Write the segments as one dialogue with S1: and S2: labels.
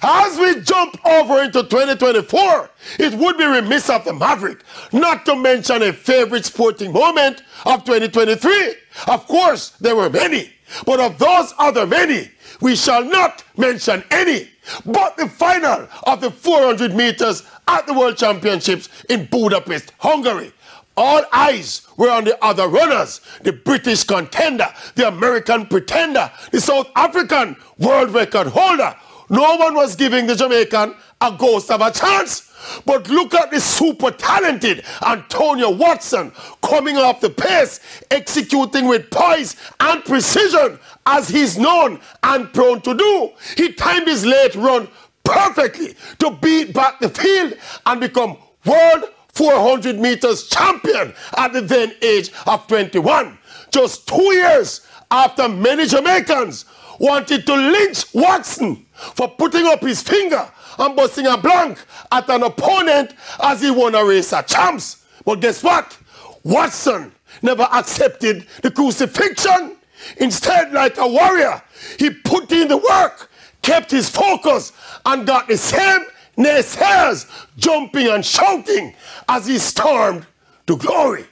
S1: As we jump over into 2024, it would be remiss of the Maverick not to mention a favorite sporting moment of 2023. Of course, there were many, but of those other many, we shall not mention any but the final of the 400 meters at the World Championships in Budapest, Hungary. All eyes were on the other runners, the British contender, the American pretender, the South African world record holder. No one was giving the Jamaican a ghost of a chance. But look at the super talented Antonio Watson coming off the pace, executing with poise and precision as he's known and prone to do. He timed his late run perfectly to beat back the field and become world 400 meters champion at the then age of 21. Just 2 years after many Jamaicans wanted to lynch Watson for putting up his finger and busting a blank at an opponent as he won a race of champs. But guess what? Watson never accepted the crucifixion. Instead, like a warrior, he put in the work, kept his focus, and got the same naysayers jumping and shouting as he stormed to glory.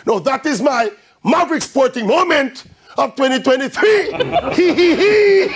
S1: Now that is my Maverick sporting moment of 2023. Hee hee hee.